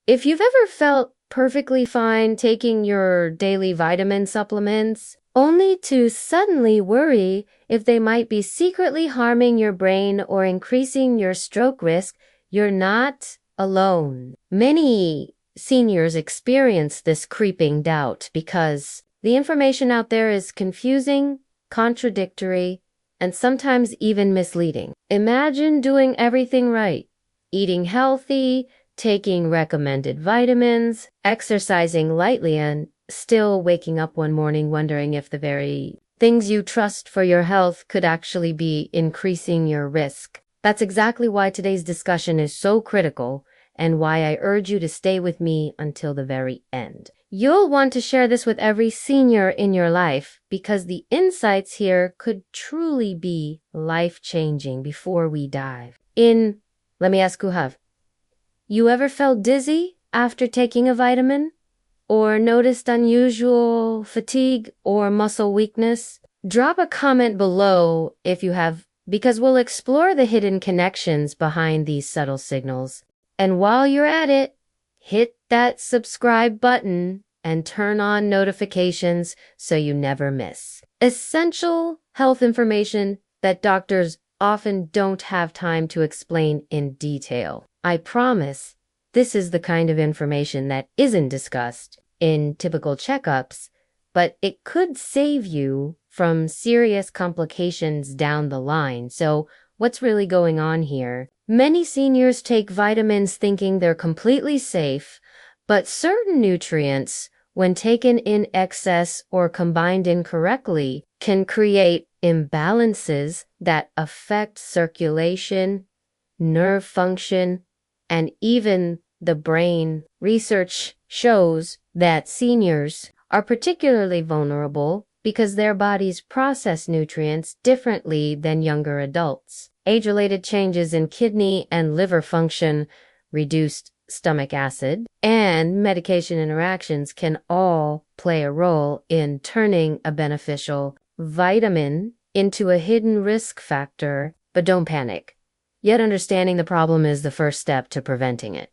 If you've ever felt perfectly fine taking your daily vitamin supplements, only to suddenly worry if they might be secretly harming your brain or increasing your stroke risk, you're not alone. Many seniors experience this creeping doubt because the information out there is confusing, contradictory, and sometimes even misleading. Imagine doing everything right, eating healthy, taking recommended vitamins, exercising lightly, and still waking up one morning wondering if the very things you trust for your health could actually be increasing your risk. That's exactly why today's discussion is so critical and why I urge you to stay with me until the very end. You'll want to share this with every senior in your life because the insights here could truly be life-changing. Before we dive in, let me ask Kuhav, you ever felt dizzy after taking a vitamin? Or noticed unusual fatigue or muscle weakness? Drop a comment below if you have, because we'll explore the hidden connections behind these subtle signals. And while you're at it, hit that subscribe button and turn on notifications so you never miss essential health information that doctors often don't have time to explain in detail. I promise this is the kind of information that isn't discussed in typical checkups, but it could save you from serious complications down the line. So what's really going on here? Many seniors take vitamins thinking they're completely safe, but certain nutrients, when taken in excess or combined incorrectly, can create imbalances that affect circulation, nerve function, and even the brain. Research shows that seniors are particularly vulnerable because their bodies process nutrients differently than younger adults. Age-related changes in kidney and liver function, reduced stomach acid, and medication interactions can all play a role in turning a beneficial vitamin into a hidden risk factor. But don't panic. Yet understanding the problem is the first step to preventing it.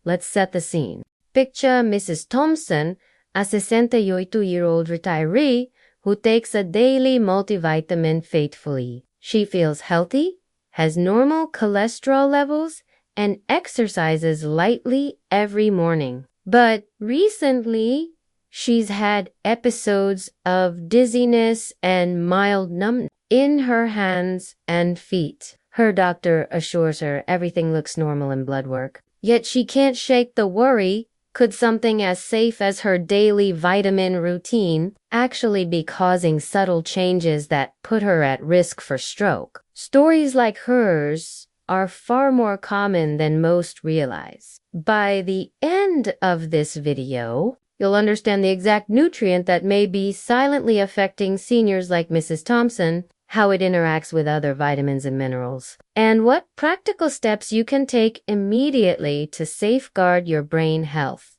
Let's set the scene. Picture Mrs. Thompson, a 68-year-old retiree who takes a daily multivitamin faithfully. She feels healthy, has normal cholesterol levels, and exercises lightly every morning. But recently, she's had episodes of dizziness and mild numbness in her hands and feet. Her doctor assures her everything looks normal in blood work. Yet she can't shake the worry. Could something as safe as her daily vitamin routine actually be causing subtle changes that put her at risk for stroke? Stories like hers are far more common than most realize. By the end of this video, you'll understand the exact nutrient that may be silently affecting seniors like Mrs. Thompson, how it interacts with other vitamins and minerals, and what practical steps you can take immediately to safeguard your brain health.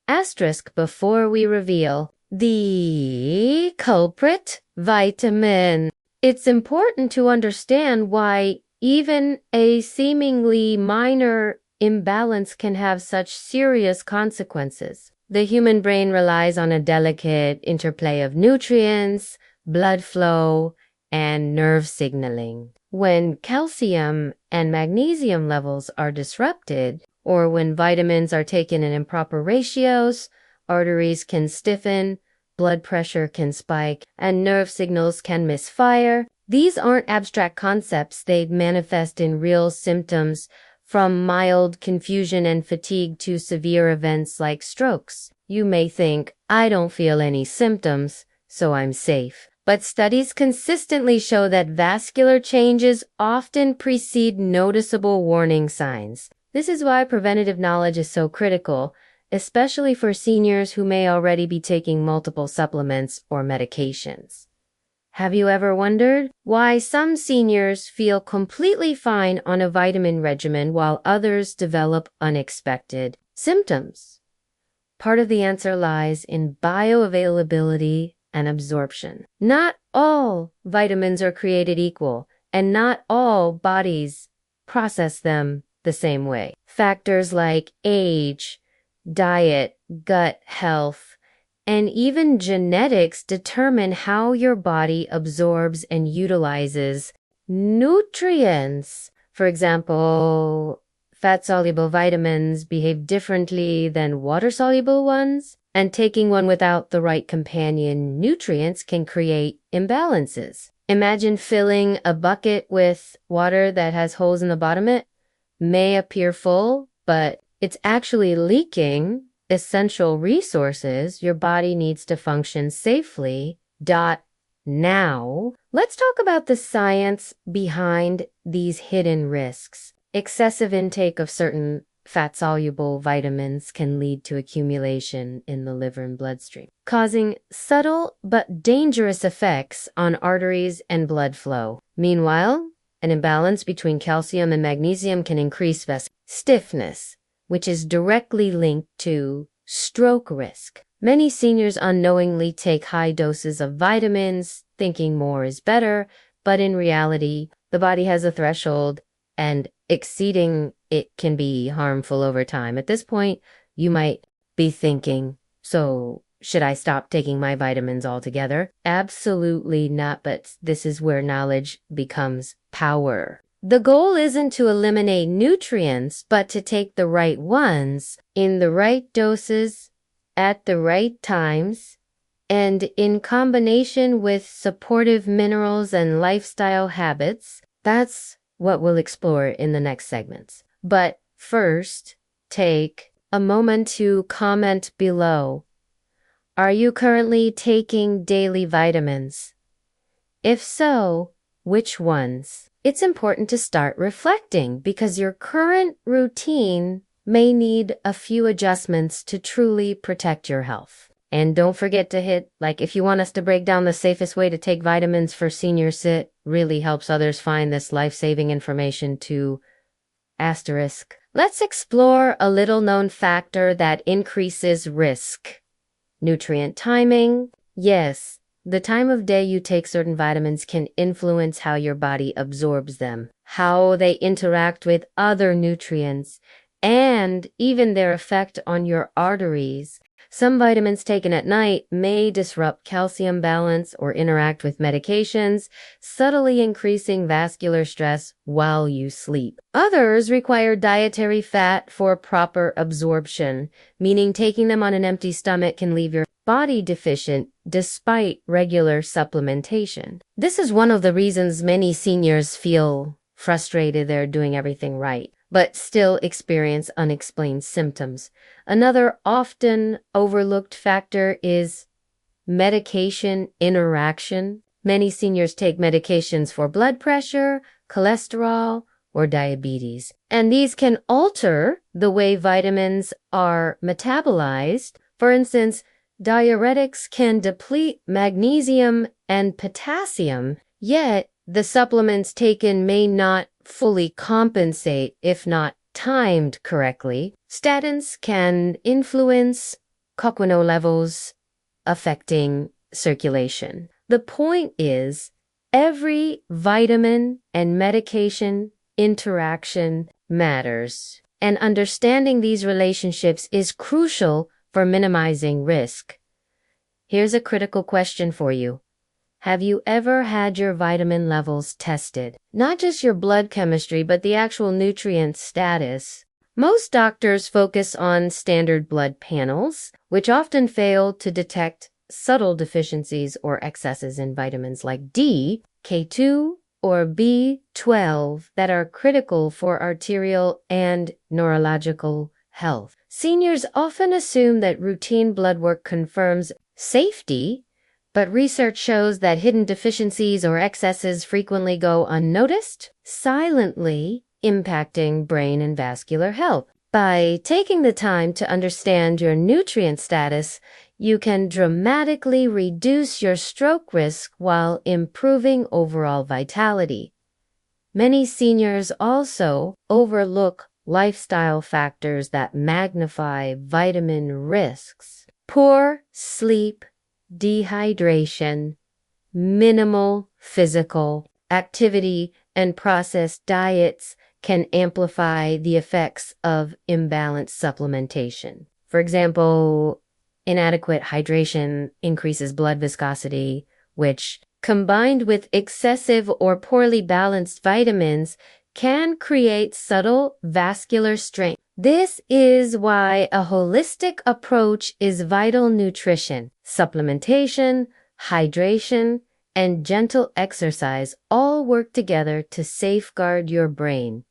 Asterisk before we reveal the culprit vitamin. It's important to understand why even a seemingly minor imbalance can have such serious consequences. The human brain relies on a delicate interplay of nutrients, blood flow, and nerve signaling. When calcium and magnesium levels are disrupted, or when vitamins are taken in improper ratios, arteries can stiffen, blood pressure can spike, and nerve signals can misfire. These aren't abstract concepts. They manifest in real symptoms, from mild confusion and fatigue to severe events like strokes. You may think, I don't feel any symptoms, so I'm safe. But studies consistently show that vascular changes often precede noticeable warning signs. This is why preventative knowledge is so critical, especially for seniors who may already be taking multiple supplements or medications. Have you ever wondered why some seniors feel completely fine on a vitamin regimen while others develop unexpected symptoms? Part of the answer lies in bioavailability and absorption. Not all vitamins are created equal, and not all bodies process them the same way. Factors like age, diet, gut health, and even genetics determine how your body absorbs and utilizes nutrients. For example, fat-soluble vitamins behave differently than water-soluble ones, and taking one without the right companion nutrients can create imbalances. Imagine filling a bucket with water that has holes in the bottom. It may appear full, but it's actually leaking essential resources your body needs to function safely. Now, let's talk about the science behind these hidden risks. Excessive intake of certain fat-soluble vitamins can lead to accumulation in the liver and bloodstream, causing subtle but dangerous effects on arteries and blood flow. Meanwhile, an imbalance between calcium and magnesium can increase vascular stiffness, which is directly linked to stroke risk. Many seniors unknowingly take high doses of vitamins, thinking more is better, but in reality, the body has a threshold, and exceeding it can be harmful over time. At this point, you might be thinking, so should I stop taking my vitamins altogether? Absolutely not, but this is where knowledge becomes power. The goal isn't to eliminate nutrients, but to take the right ones in the right doses at the right times and in combination with supportive minerals and lifestyle habits. That's what we'll explore in the next segments. But first, take a moment to comment below. Are you currently taking daily vitamins? If so, which ones? It's important to start reflecting because your current routine may need a few adjustments to truly protect your health. And don't forget to hit like if you want us to break down the safest way to take vitamins for seniors. It really helps others find this life-saving information to asterisk. Let's explore a little known factor that increases risk. Nutrient timing. Yes. The time of day you take certain vitamins can influence how your body absorbs them, how they interact with other nutrients, and even their effect on your arteries. Some vitamins taken at night may disrupt calcium balance or interact with medications, subtly increasing vascular stress while you sleep. Others require dietary fat for proper absorption, meaning taking them on an empty stomach can leave your body deficient despite regular supplementation. This is one of the reasons many seniors feel frustrated they're doing everything right, but still experience unexplained symptoms. Another often overlooked factor is medication interaction. Many seniors take medications for blood pressure, cholesterol, or diabetes, and these can alter the way vitamins are metabolized. For instance, diuretics can deplete magnesium and potassium, yet the supplements taken may not fully compensate if not timed correctly. Statins can influence coquino levels, affecting circulation. The point is, every vitamin and medication interaction matters, and understanding these relationships is crucial for minimizing risk. Here's a critical question for you. Have you ever had your vitamin levels tested? Not just your blood chemistry, but the actual nutrient status. Most doctors focus on standard blood panels, which often fail to detect subtle deficiencies or excesses in vitamins like D, K2, or B12 that are critical for arterial and neurological health. Seniors often assume that routine blood work confirms safety, but research shows that hidden deficiencies or excesses frequently go unnoticed, silently impacting brain and vascular health. By taking the time to understand your nutrient status, you can dramatically reduce your stroke risk while improving overall vitality. Many seniors also overlook lifestyle factors that magnify vitamin risks. Poor sleep, dehydration, minimal physical activity, and processed diets can amplify the effects of imbalanced supplementation. For example, inadequate hydration increases blood viscosity, which, combined with excessive or poorly balanced vitamins, can create subtle vascular strain. This is why a holistic approach is vital. Nutrition, supplementation, hydration, and gentle exercise all work together to safeguard your brain.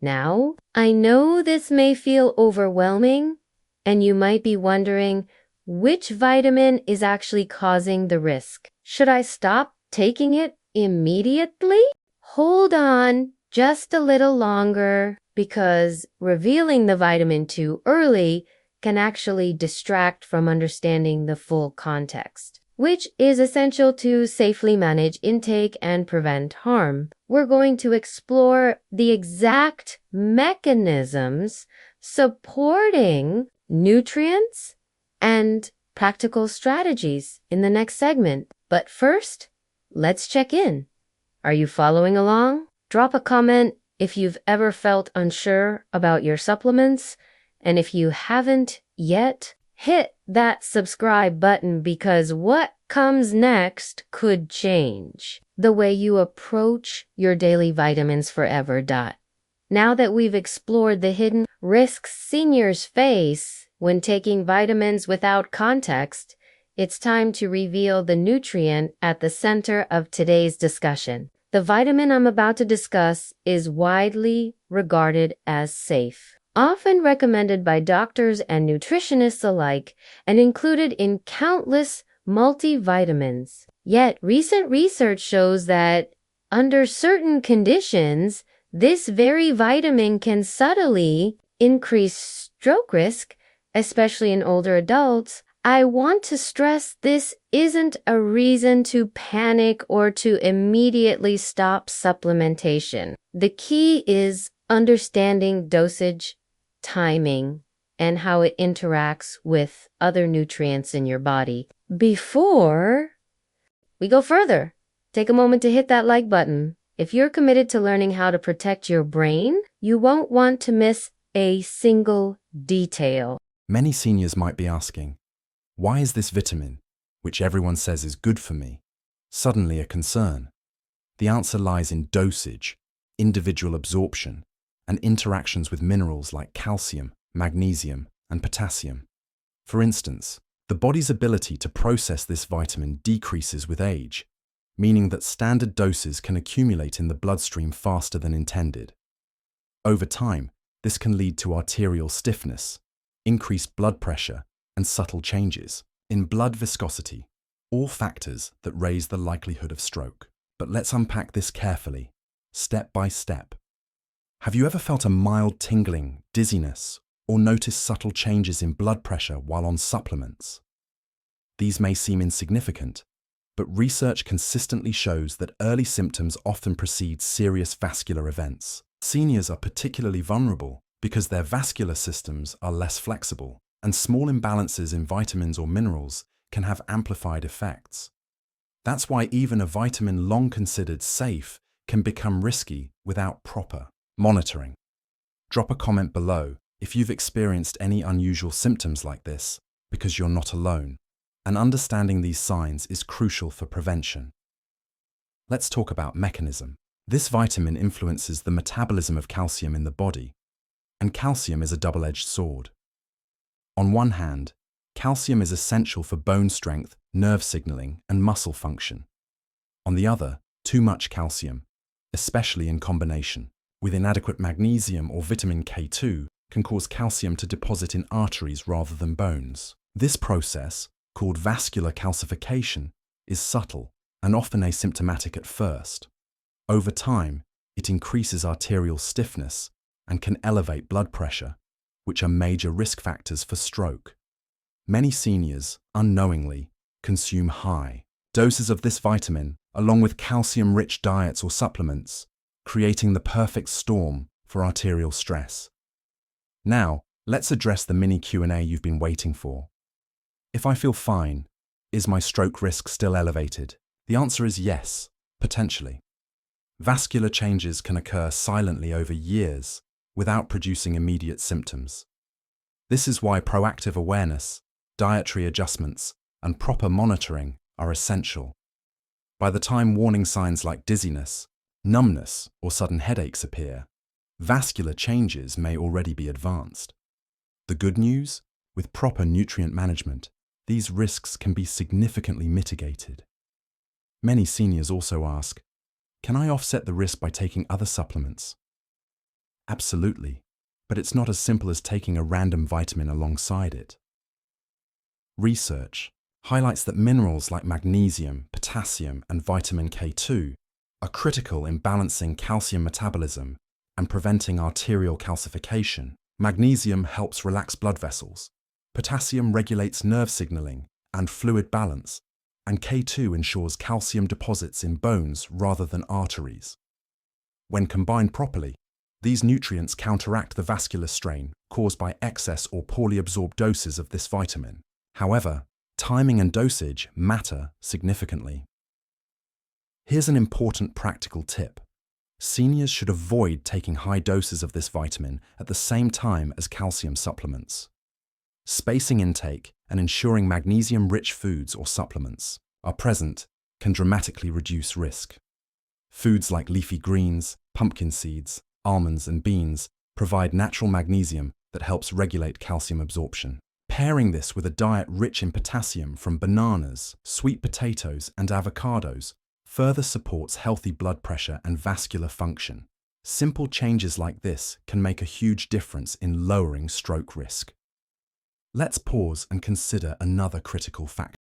Now, I know this may feel overwhelming, and you might be wondering which vitamin is actually causing the risk. Should I stop taking it immediately? Hold on just a little longer, because revealing the vitamin too early can actually distract from understanding the full context, which is essential to safely manage intake and prevent harm. We're going to explore the exact mechanisms supporting nutrients and practical strategies in the next segment. But first, let's check in. Are you following along? Drop a comment if you've ever felt unsure about your supplements, and if you haven't yet, hit that subscribe button, because what comes next could change the way you approach your daily vitamins forever. Now that we've explored the hidden risks seniors face when taking vitamins without context, it's time to reveal the nutrient at the center of today's discussion. The vitamin I'm about to discuss is widely regarded as safe, often recommended by doctors and nutritionists alike, and included in countless multivitamins. Yet, recent research shows that under certain conditions, this very vitamin can subtly increase stroke risk, especially in older adults. I want to stress this isn't a reason to panic or to immediately stop supplementation. The key is understanding dosage, timing, and how it interacts with other nutrients in your body. Before we go further, take a moment to hit that like button. If you're committed to learning how to protect your brain, you won't want to miss a single detail. Many seniors might be asking, why is this vitamin, which everyone says is good for me, suddenly a concern? The answer lies in dosage, individual absorption, and interactions with minerals like calcium, magnesium, and potassium. For instance, the body's ability to process this vitamin decreases with age, meaning that standard doses can accumulate in the bloodstream faster than intended. Over time, this can lead to arterial stiffness, increased blood pressure, and subtle changes in blood viscosity, all factors that raise the likelihood of stroke. But let's unpack this carefully, step by step. Have you ever felt a mild tingling, dizziness, or noticed subtle changes in blood pressure while on supplements? These may seem insignificant, but research consistently shows that early symptoms often precede serious vascular events. Seniors are particularly vulnerable because their vascular systems are less flexible, and small imbalances in vitamins or minerals can have amplified effects. That's why even a vitamin long considered safe can become risky without proper monitoring. Drop a comment below if you've experienced any unusual symptoms like this, because you're not alone, and understanding these signs is crucial for prevention. Let's talk about mechanism. This vitamin influences the metabolism of calcium in the body, and calcium is a double-edged sword. On one hand, calcium is essential for bone strength, nerve signaling, and muscle function. On the other, too much calcium, especially in combination with inadequate magnesium or vitamin K2, can cause calcium to deposit in arteries rather than bones. This process, called vascular calcification, is subtle and often asymptomatic at first. Over time, it increases arterial stiffness and can elevate blood pressure, which are major risk factors for stroke. Many seniors, unknowingly, consume high doses of this vitamin along with calcium-rich diets or supplements, creating the perfect storm for arterial stress. Now, let's address the mini Q&A you've been waiting for. If I feel fine, is my stroke risk still elevated? The answer is yes, potentially. Vascular changes can occur silently over years without producing immediate symptoms. This is why proactive awareness, dietary adjustments, and proper monitoring are essential. By the time warning signs like dizziness, numbness, or sudden headaches appear, vascular changes may already be advanced. The good news? With proper nutrient management, these risks can be significantly mitigated. Many seniors also ask, can I offset the risk by taking other supplements? Absolutely, but it's not as simple as taking a random vitamin alongside it. Research highlights that minerals like magnesium, potassium, and vitamin K2 are critical in balancing calcium metabolism and preventing arterial calcification. Magnesium helps relax blood vessels, potassium regulates nerve signaling and fluid balance, and K2 ensures calcium deposits in bones rather than arteries. When combined properly, these nutrients counteract the vascular strain caused by excess or poorly absorbed doses of this vitamin. However, timing and dosage matter significantly. Here's an important practical tip. Seniors should avoid taking high doses of this vitamin at the same time as calcium supplements. Spacing intake and ensuring magnesium-rich foods or supplements are present can dramatically reduce risk. Foods like leafy greens, pumpkin seeds, almonds, and beans provide natural magnesium that helps regulate calcium absorption. Pairing this with a diet rich in potassium from bananas, sweet potatoes, and avocados further supports healthy blood pressure and vascular function. Simple changes like this can make a huge difference in lowering stroke risk. Let's pause and consider another critical factor.